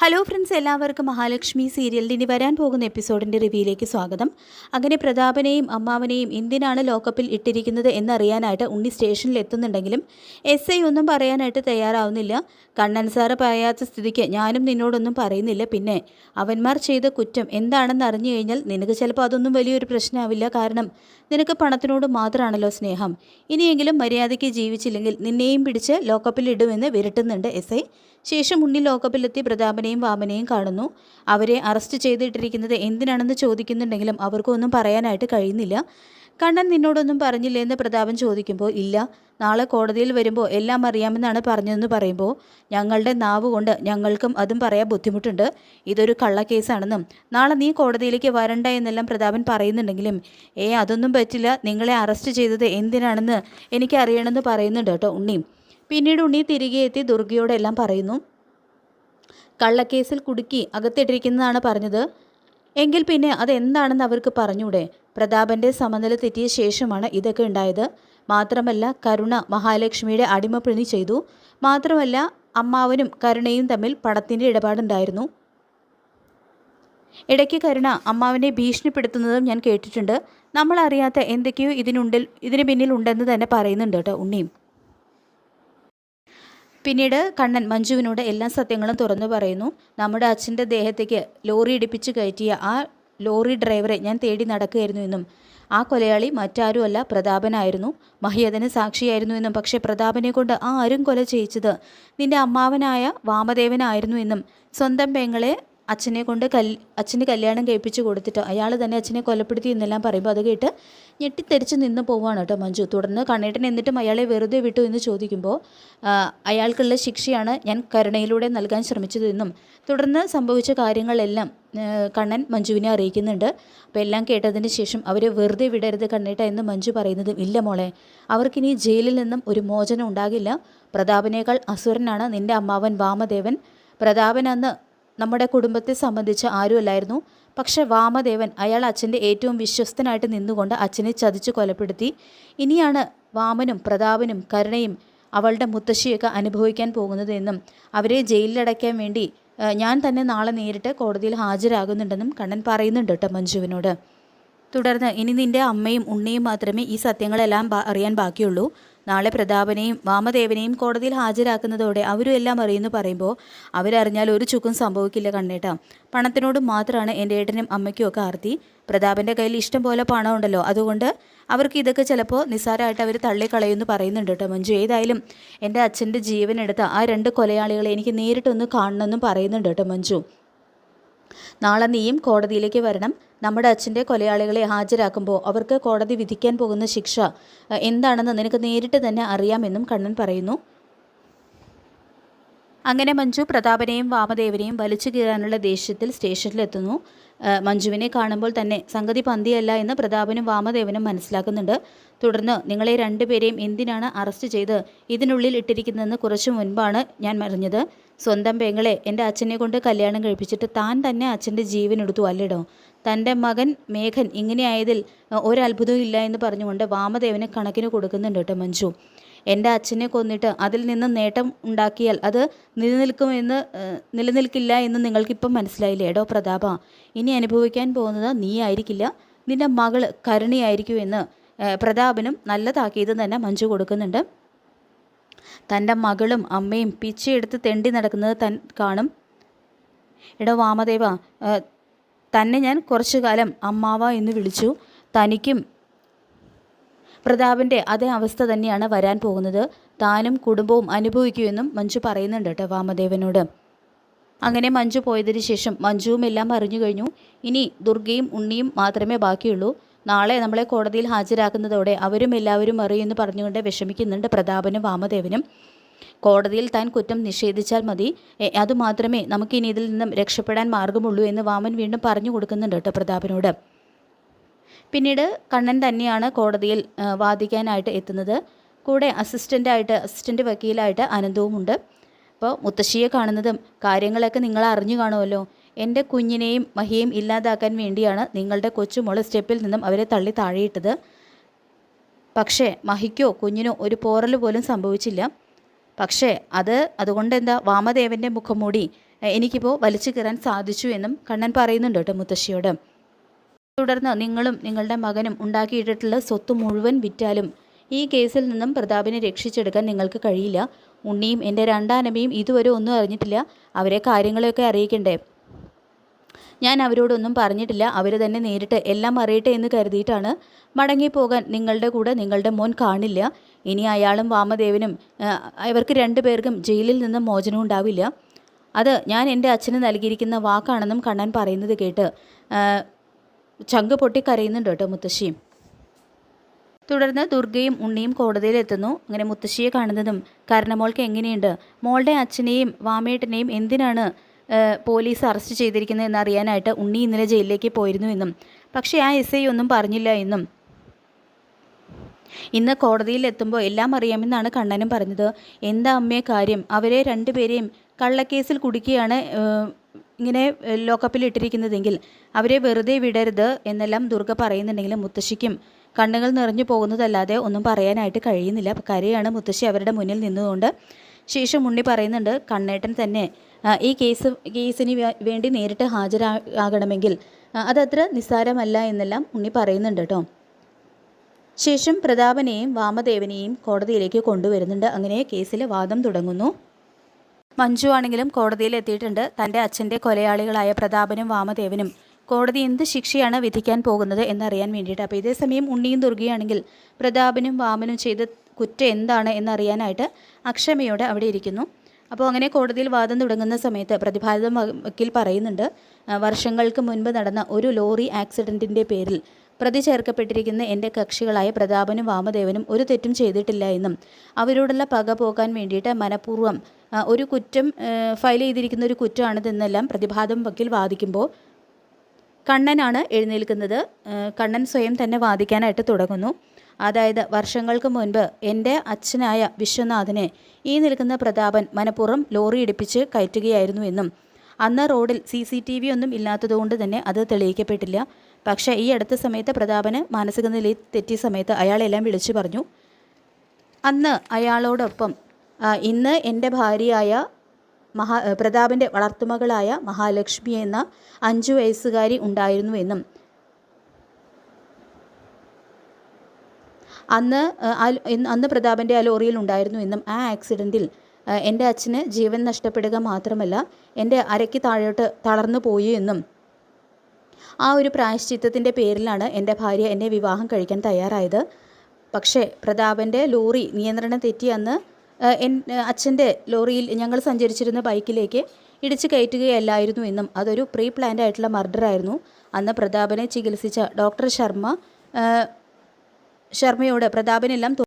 Hello friends, എല്ലാവർക്കും മഹാലക്ഷ്മി സീരിയലിൽ ഇനി വരാൻ പോകുന്ന എപ്പിസോഡിൻ്റെ റിവ്യൂയിലേക്ക് സ്വാഗതം. അങ്ങനെ പ്രതാപനെയും അമ്മാവനെയും എന്തിനാണ് ലോക്കപ്പിൽ ഇട്ടിരിക്കുന്നത് എന്നറിയാനായിട്ട് ഉണ്ണി സ്റ്റേഷനിൽ എത്തുന്നുണ്ടെങ്കിലും SI ഒന്നും പറയാനായിട്ട് തയ്യാറാവുന്നില്ല. കണ്ണൻ സാറ് പറയാത്ത സ്ഥിതിക്ക് ഞാനും നിന്നോടൊന്നും പറയുന്നില്ല. പിന്നെ അവന്മാർ ചെയ്ത കുറ്റം എന്താണെന്ന് അറിഞ്ഞു കഴിഞ്ഞാൽ നിനക്ക് ചിലപ്പോൾ അതൊന്നും വലിയൊരു പ്രശ്നമാവില്ല. കാരണം നിനക്ക് പണത്തിനോട് മാത്രമാണല്ലോ സ്നേഹം. ഇനിയെങ്കിലും മര്യാദയ്ക്ക് ജീവിച്ചില്ലെങ്കിൽ നിന്നെയും പിടിച്ച് ലോക്കപ്പിൽ ഇടുമെന്ന് വിരട്ടുന്നുണ്ട് SI. ശേഷം ഉണ്ണി ലോക്കപ്പിലെത്തി പ്രതാപനെയും വാമനെയും കാണുന്നു. അവരെ അറസ്റ്റ് ചെയ്തിട്ടിരിക്കുന്നത് എന്തിനാണെന്ന് ചോദിക്കുന്നുണ്ടെങ്കിലും അവർക്കൊന്നും പറയാനായിട്ട് കഴിയുന്നില്ല. കണ്ണൻ നിന്നോടൊന്നും പറഞ്ഞില്ലേ എന്ന് പ്രതാപൻ ചോദിക്കുമ്പോൾ ഇല്ല, നാളെ കോടതിയിൽ വരുമ്പോൾ എല്ലാം അറിയാമെന്നാണ് പറഞ്ഞതെന്ന് പറയുമ്പോൾ ഞങ്ങളുടെ നാവ് കൊണ്ട് ഞങ്ങൾക്കും അതും പറയാൻ ബുദ്ധിമുട്ടുണ്ട്. ഇതൊരു കള്ളക്കേസാണെന്നും നാളെ നീ കോടതിയിലേക്ക് വരണ്ട എന്നെല്ലാം പ്രതാപൻ പറയുന്നുണ്ടെങ്കിലും അതൊന്നും പറ്റില്ല, നിങ്ങളെ അറസ്റ്റ് ചെയ്തത് എന്തിനാണെന്ന് എനിക്ക് അറിയണമെന്ന് പറയുന്നുണ്ട് കേട്ടോ ഉണ്ണി. പിന്നീട് ഉണ്ണി തിരികെ എത്തി ദുർഗയോടെല്ലാം പറയുന്നു. കള്ളക്കേസിൽ കുടുക്കി അകത്തിട്ടിരിക്കുന്നതാണ് പറഞ്ഞത്. എങ്കിൽ പിന്നെ അതെന്താണെന്ന് അവർക്ക് പറഞ്ഞൂടെ? പ്രതാപൻ്റെ സമനില തെറ്റിയ ശേഷമാണ് ഇതൊക്കെ ഉണ്ടായത്. മാത്രമല്ല കരുണ മഹാലക്ഷ്മിയുടെ അടിമപ്പണി ചെയ്തു. മാത്രമല്ല അമ്മാവനും കരുണയും തമ്മിൽ പണത്തിൻ്റെ ഇടപാടുണ്ടായിരുന്നു. ഇടയ്ക്ക് കരുണ അമ്മാവനെ ഭീഷണിപ്പെടുത്തുന്നതും ഞാൻ കേട്ടിട്ടുണ്ട്. നമ്മളറിയാത്ത എന്തൊക്കെയോ ഇതിന് പിന്നിലുണ്ടെന്ന് തന്നെ പറയുന്നുണ്ട് കേട്ടോ ഉണ്ണിയും. പിന്നീട് കണ്ണൻ മഞ്ജുവിനോട് എല്ലാ സത്യങ്ങളും തുറന്നു പറയുന്നു. നമ്മുടെ അച്ഛൻ്റെ ദേഹത്തേക്ക് ലോറി ഇടിപ്പിച്ച് കയറ്റിയ ആ ലോറി ഡ്രൈവറെ ഞാൻ തേടി നടക്കുകയായിരുന്നു എന്നും ആ കൊലയാളി മറ്റാരുമല്ല പ്രതാപനായിരുന്നു, മഹിയതിന് സാക്ഷിയായിരുന്നു എന്നും പക്ഷേ പ്രതാപനെ കൊണ്ട് ആരും കൊല ചെയ്യിച്ചത് നിന്റെ അമ്മാവനായ വാമദേവനായിരുന്നു എന്നും സ്വന്തം പെങ്ങളെ അച്ഛന് കല്യാണം കഴിപ്പിച്ച് കൊടുത്തിട്ട് അയാൾ തന്നെ അച്ഛനെ കൊലപ്പെടുത്തി എന്നെല്ലാം പറയുമ്പോൾ അത് കേട്ട് ഞെട്ടിത്തെറിച്ച് നിന്ന് പോവുകയാണ് കേട്ടോ മഞ്ജു. തുടർന്ന് കണ്ണേട്ടൻ എന്നിട്ടും അയാളെ വെറുതെ വിട്ടു എന്ന് ചോദിക്കുമ്പോൾ അയാൾക്കുള്ള ശിക്ഷയാണ് ഞാൻ കരുണയിലൂടെ നൽകാൻ ശ്രമിച്ചതെന്നും തുടർന്ന് സംഭവിച്ച കാര്യങ്ങളെല്ലാം കണ്ണൻ മഞ്ജുവിനെ അറിയിക്കുന്നുണ്ട്. അപ്പോൾ എല്ലാം കേട്ടതിന് ശേഷം അവരെ വെറുതെ വിടരുത് കണ്ണേട്ട എന്ന് മഞ്ജു പറയുന്നതും ഇല്ല മോളെ, അവർക്കിനി ജയിലിൽ നിന്നും ഒരു മോചനം ഉണ്ടാകില്ല. പ്രതാപനേക്കാൾ അസുരനാണ് നിന്റെ അമ്മാവൻ വാമദേവൻ. പ്രതാപൻ അന്ന് നമ്മുടെ കുടുംബത്തെ സംബന്ധിച്ച് ആരുമല്ലായിരുന്നു. പക്ഷെ വാമദേവൻ അയാൾ അച്ഛൻ്റെ ഏറ്റവും വിശ്വസ്തനായിട്ട് നിന്നുകൊണ്ട് അച്ഛനെ ചതിച്ച് കൊലപ്പെടുത്തി. ഇനിയാണ് വാമനും പ്രതാപനും കരുണയും അവളുടെ മുത്തശ്ശിയൊക്കെ അനുഭവിക്കാൻ പോകുന്നത് എന്നും അവരെ ജയിലിലടയ്ക്കാൻ വേണ്ടി ഞാൻ തന്നെ നാളെ നേരിട്ട് കോടതിയിൽ ഹാജരാകുന്നുണ്ടെന്നും കണ്ണൻ പറയുന്നുണ്ട് കേട്ടോ മഞ്ജുവിനോട്. തുടർന്ന് ഇനി നിൻ്റെ അമ്മയും ഉണ്ണിയും മാത്രമേ ഈ സത്യങ്ങളെല്ലാം അറിയാൻ ബാക്കിയുള്ളൂ. നാളെ പ്രതാപനെയും വാമദേവനെയും കോടതിയിൽ ഹാജരാക്കുന്നതോടെ അവരും എല്ലാം അറിയുമെന്ന് പറയുമ്പോൾ അവരറിഞ്ഞാൽ ഒരു ചുക്കും സംഭവിക്കില്ല കണ്ണേട്ടാ. പണത്തിനോട് മാത്രമാണ് എൻ്റെ ഏട്ടനും അമ്മയ്ക്കും ഒക്കെ ആർത്തി. പ്രതാപൻ്റെ കയ്യിൽ ഇഷ്ടം പോലെ പണമുണ്ടല്ലോ, അതുകൊണ്ട് അവർക്ക് ഇതൊക്കെ ചിലപ്പോൾ നിസ്സാരമായിട്ട് അവർ തള്ളിക്കളയുമെന്ന് പറയുന്നുണ്ട് കേട്ടോ മഞ്ജു. ഏതായാലും എൻ്റെ അച്ഛൻ്റെ ജീവനെടുത്ത ആ 2 കൊലയാളികളെ എനിക്ക് നേരിട്ടൊന്ന് കാണണമെന്നും പറയുന്നുണ്ട് കേട്ടോ മഞ്ജു. നാളെ നീയും കോടതിയിലേക്ക് വരണം. നമ്മുടെ അച്ഛൻ്റെ കൊലയാളികളെ ഹാജരാക്കുമ്പോൾ അവർക്ക് കോടതി വിധിക്കാൻ പോകുന്ന ശിക്ഷ എന്താണെന്ന് നിനക്ക് നേരിട്ട് തന്നെ അറിയാമെന്നും കണ്ണൻ പറയുന്നു. അങ്ങനെ മഞ്ജു പ്രതാപനെയും വാമദേവനെയും വലിച്ചു കീറാനുള്ള ദേഷ്യത്തിൽ സ്റ്റേഷനിലെത്തുന്നു. മഞ്ജുവിനെ കാണുമ്പോൾ തന്നെ സംഗതി പന്തിയല്ല എന്ന് പ്രതാപനും വാമദേവനും മനസ്സിലാക്കുന്നുണ്ട്. തുടർന്ന് നിങ്ങളെ 2 പേരെയും എന്തിനാണ് അറസ്റ്റ് ചെയ്ത് ഇതിനുള്ളിൽ ഇട്ടിരിക്കുന്നതെന്ന് കുറച്ചു മുൻപാണ് ഞാൻ അറിഞ്ഞത്. സ്വന്തം പെങ്ങളെ എൻ്റെ അച്ഛനെ കൊണ്ട് കല്യാണം കഴിപ്പിച്ചിട്ട് താൻ തന്നെ അച്ഛൻ്റെ ജീവൻ എടുത്തു അല്ലേടോ. തൻ്റെ മകൻ മേഘൻ ഇങ്ങനെയായതിൽ ഒരത്ഭുതവും ഇല്ല എന്ന് പറഞ്ഞുകൊണ്ട് വാമദേവന് കണക്കിന് കൊടുക്കുന്നുണ്ട് കേട്ടോ മഞ്ജു. എൻ്റെ അച്ഛനെ കൊന്നിട്ട് അതിൽ നിന്ന് നേട്ടം ഉണ്ടാക്കിയാൽ അത് നിലനിൽക്കില്ല എന്ന് നിങ്ങൾക്കിപ്പം മനസ്സിലായില്ലേ എടോ പ്രതാപ. ഇനി അനുഭവിക്കാൻ പോകുന്നത് നീ ആയിരിക്കില്ല, നിൻ്റെ മകള് കരുണയായിരിക്കും എന്ന് പ്രതാപനും നല്ല താക്കീത് തന്നെ മഞ്ജു കൊടുക്കുന്നുണ്ട്. തൻ്റെ മകളും അമ്മയും പിച്ചയെടുത്ത് തെണ്ടി നടക്കുന്നത് കാണും. എടോ വാമദേവ, തന്നെ ഞാൻ കുറച്ചു കാലം അമ്മാവ എന്ന് വിളിച്ചു. തനിക്കും പ്രതാപൻ്റെ അതേ അവസ്ഥ തന്നെയാണ് വരാൻ പോകുന്നത്. താനും കുടുംബവും അനുഭവിക്കുമെന്നും മഞ്ജു പറയുന്നുണ്ട് കേട്ടോ വാമദേവനോട്. അങ്ങനെ മഞ്ജു പോയതിന് ശേഷം മഞ്ജുവും എല്ലാം അറിഞ്ഞു കഴിഞ്ഞു. ഇനി ദുർഗയും ഉണ്ണിയും മാത്രമേ ബാക്കിയുള്ളൂ. നാളെ നമ്മളെ കോടതിയിൽ ഹാജരാക്കുന്നതോടെ അവരും എല്ലാവരും അറിയുമെന്ന് പറഞ്ഞുകൊണ്ട് വിഷമിക്കുന്നുണ്ട് പ്രതാപനും വാമദേവനും. കോടതിയിൽ താൻ കുറ്റം നിഷേധിച്ചാൽ മതി, അതുമാത്രമേ നമുക്കിനി ഇതിൽ നിന്നും രക്ഷപ്പെടാൻ മാർഗമുള്ളൂ എന്ന് വാമൻ വീണ്ടും പറഞ്ഞു കൊടുക്കുന്നുണ്ട് കേട്ടോ പ്രതാപനോട്. പിന്നീട് കണ്ണൻ തന്നെയാണ് കോടതിയിൽ വാദിക്കാനായിട്ട് എത്തുന്നത്. കൂടെ അസിസ്റ്റൻ്റ് വക്കീലായിട്ട് അനന്തവുമുണ്ട്. അപ്പോൾ മുത്തശ്ശിയെ കാണുന്നതും കാര്യങ്ങളൊക്കെ നിങ്ങൾ അറിഞ്ഞു കാണുമല്ലോ. എൻ്റെ കുഞ്ഞിനെയും മഹിയെയും ഇല്ലാതാക്കാൻ വേണ്ടിയാണ് നിങ്ങളുടെ കൊച്ചുമോള് സ്റ്റെപ്പിൽ നിന്നും അവരെ തള്ളി താഴെയിട്ടത്. പക്ഷേ മഹിക്കോ കുഞ്ഞിനോ ഒരു പോറൽ പോലും സംഭവിച്ചില്ല. പക്ഷേ അതുകൊണ്ടെന്താ വാമദേവൻ്റെ മുഖംമൂടി എനിക്കിപ്പോൾ വലിച്ചു കയറാൻ സാധിച്ചു എന്നും കണ്ണൻ പറയുന്നുണ്ട് കേട്ടോ മുത്തശ്ശിയോട്. തുടർന്ന് നിങ്ങളും നിങ്ങളുടെ മകനും ഉണ്ടാക്കിയിട്ടിട്ടുള്ള സ്വത്ത് മുഴുവൻ വിറ്റാലും ഈ കേസിൽ നിന്നും പ്രതാപിനെ രക്ഷിച്ചെടുക്കാൻ നിങ്ങൾക്ക് കഴിയില്ല. ഉണ്ണിയും എൻ്റെ രണ്ടാനമ്മയും ഇതുവരെ ഒന്നും അറിഞ്ഞിട്ടില്ല. അവരെ കാര്യങ്ങളൊക്കെ അറിയിക്കണ്ടേ? ഞാൻ അവരോടൊന്നും പറഞ്ഞിട്ടില്ല. അവർ തന്നെ നേരിട്ട് എല്ലാം അറിയട്ടെ എന്ന് കരുതിയിട്ടാണ് മടങ്ങിപ്പോകാൻ നിങ്ങളുടെ കൂടെ നിങ്ങളുടെ മോൻ കാണില്ല. ഇനി അയാളും വാമദേവനും ഇവർക്ക് രണ്ടുപേർക്കും ജയിലിൽ നിന്നും മോചനം ഉണ്ടാവില്ല. അത് ഞാൻ എൻ്റെ അച്ഛന് നൽകിയിരിക്കുന്ന വാക്കാണെന്നും കണ്ണൻ പറയുന്നത് കേട്ട് ചങ്ക് പൊട്ടി കരയുന്നുണ്ട് കേട്ടോ മുത്തശ്ശി. തുടർന്ന് ദുർഗയും ഉണ്ണിയും കോടതിയിലെത്തുന്നു. അങ്ങനെ മുത്തശ്ശിയെ കാണുന്നതും കർണമോൾക്ക് എങ്ങനെയുണ്ട്, മോളുടെ അച്ഛനെയും വാമേട്ടനെയും എന്തിനാണ് പോലീസ് അറസ്റ്റ് ചെയ്തിരിക്കുന്നത് എന്നറിയാനായിട്ട് ഉണ്ണി ഇന്നലെ ജയിലിലേക്ക് പോയിരുന്നു എന്നും പക്ഷേ ആ SI ഒന്നും പറഞ്ഞില്ല എന്നും ഇന്ന് കോടതിയിൽ എത്തുമ്പോൾ എല്ലാം അറിയാമെന്നാണ് കണ്ണനും പറഞ്ഞത്. എന്താ അമ്മയെ കാര്യം? അവരെ രണ്ടുപേരെയും കള്ളക്കേസിൽ കുടുക്കിയാണ് ഇങ്ങനെ ലോക്കപ്പിൽ ഇട്ടിരിക്കുന്നതെങ്കിൽ അവരെ വെറുതെ വിടരുത് എന്നെല്ലാം ദുർഗ പറയുന്നുണ്ടെങ്കിലും മുത്തശ്ശിക്കും കണ്ണുകൾ നിറഞ്ഞു പോകുന്നതല്ലാതെ ഒന്നും പറയാനായിട്ട് കഴിയുന്നില്ല. കരയാണ് മുത്തശ്ശി അവരുടെ മുന്നിൽ നിന്നുകൊണ്ട്. ശേഷം ഉണ്ണി പറയുന്നുണ്ട്, കണ്ണേട്ടൻ തന്നെ ഈ കേസിന് വേണ്ടി നേരിട്ട് ഹാജരാകണമെങ്കിൽ അതത്ര നിസ്സാരമല്ല എന്നെല്ലാം ഉണ്ണി പറയുന്നുണ്ട് കേട്ടോ. ശേഷം പ്രതാപനെയും വാമദേവനെയും കോടതിയിലേക്ക് കൊണ്ടുവരുന്നുണ്ട്. അങ്ങനെ കേസിൽ വാദം തുടങ്ങുന്നു. മഞ്ജു ആണെങ്കിലും കോടതിയിൽ എത്തിയിട്ടുണ്ട്. തൻ്റെ അച്ഛൻ്റെ കൊലയാളികളായ പ്രതാപനും വാമദേവനും കോടതി എന്ത് ശിക്ഷയാണ് വിധിക്കാൻ പോകുന്നത് എന്നറിയാൻ വേണ്ടിയിട്ട്. അപ്പോൾ ഇതേ സമയം ഉണ്ണിയും ദുർഗയാണെങ്കിൽ പ്രതാപനും വാമനും ചെയ്ത കുറ്റം എന്താണ് എന്നറിയാനായിട്ട് അക്ഷമയോടെ അവിടെ ഇരിക്കുന്നു. അപ്പോൾ അങ്ങനെ കോടതിയിൽ വാദം തുടങ്ങുന്ന സമയത്ത് പ്രതിഭാഗം വക്കീൽ പറയുന്നുണ്ട്, വർഷങ്ങൾക്ക് മുൻപ് നടന്ന ഒരു ലോറി ആക്സിഡൻറ്റിൻ്റെ പേരിൽ പ്രതി ചേർക്കപ്പെട്ടിരിക്കുന്ന എൻ്റെ കക്ഷികളായ പ്രതാപനും വാമദേവനും ഒരു തെറ്റും ചെയ്തിട്ടില്ല എന്നും അവരോടുള്ള പക പോകാൻ വേണ്ടിയിട്ട് മനഃപൂർവ്വം ഒരു കുറ്റം ഫയൽ ചെയ്തിരിക്കുന്ന ഒരു കുറ്റമാണിതെന്നെല്ലാം പ്രതിഭാഗം വക്കീൽ വാദിക്കുമ്പോൾ കണ്ണനാണ് എഴുന്നേൽക്കുന്നത്. കണ്ണൻ സ്വയം തന്നെ വാദിക്കാനായിട്ട് തുടങ്ങുന്നു. അതായത് വർഷങ്ങൾക്ക് മുൻപ് എൻ്റെ അച്ഛനായ വിശ്വനാഥനെ ഈ നിൽക്കുന്ന പ്രതാപൻ മനഃപൂർവ്വം ലോറി ഇടിപ്പിച്ച് കയറ്റുകയായിരുന്നു എന്നും അന്ന് റോഡിൽ CCTV ഒന്നും ഇല്ലാത്തതുകൊണ്ട് തന്നെ അത് തെളിയിക്കപ്പെട്ടില്ല. പക്ഷേ ഈ അടുത്ത സമയത്ത് പ്രതാപന് മാനസിക നിലയിൽ തെറ്റിയ സമയത്ത് അയാളെല്ലാം വിളിച്ചു പറഞ്ഞു. അന്ന് അയാളോടൊപ്പം ഇന്ന് എൻ്റെ ഭാര്യയായ പ്രതാപൻ്റെ വളർത്തുമകളായ മഹാലക്ഷ്മി എന്ന 5 വയസ്സുകാരി ഉണ്ടായിരുന്നു എന്നും അന്ന് പ്രതാപൻ്റെ ആ ലോറിയിൽ ഉണ്ടായിരുന്നു എന്നും ആ ആക്സിഡൻറ്റിൽ എൻ്റെ അച്ഛന് ജീവൻ നഷ്ടപ്പെടുക മാത്രമല്ല എൻ്റെ അരയ്ക്ക് താഴോട്ട് തളർന്നു പോയി എന്നും ആ ഒരു പ്രായശ്ചിത്തത്തിൻ്റെ പേരിലാണ് എൻ്റെ ഭാര്യ എന്നെ വിവാഹം കഴിക്കാൻ തയ്യാറായത്. പക്ഷേ പ്രതാപൻ്റെ ലോറി നിയന്ത്രണം തെറ്റി അന്ന് അച്ഛൻ്റെ ലോറിയിൽ ഞങ്ങൾ സഞ്ചരിച്ചിരുന്ന ബൈക്കിലേക്ക് ഇടിച്ചു കയറ്റുകയല്ലായിരുന്നു എന്നും അതൊരു പ്രീ പ്ലാൻഡ് ആയിട്ടുള്ള മർഡറായിരുന്നു. അന്ന് പ്രതാപനെ ചികിത്സിച്ച ഡോക്ടർ ശർമ്മയോട് പ്രതാപനെല്ലാം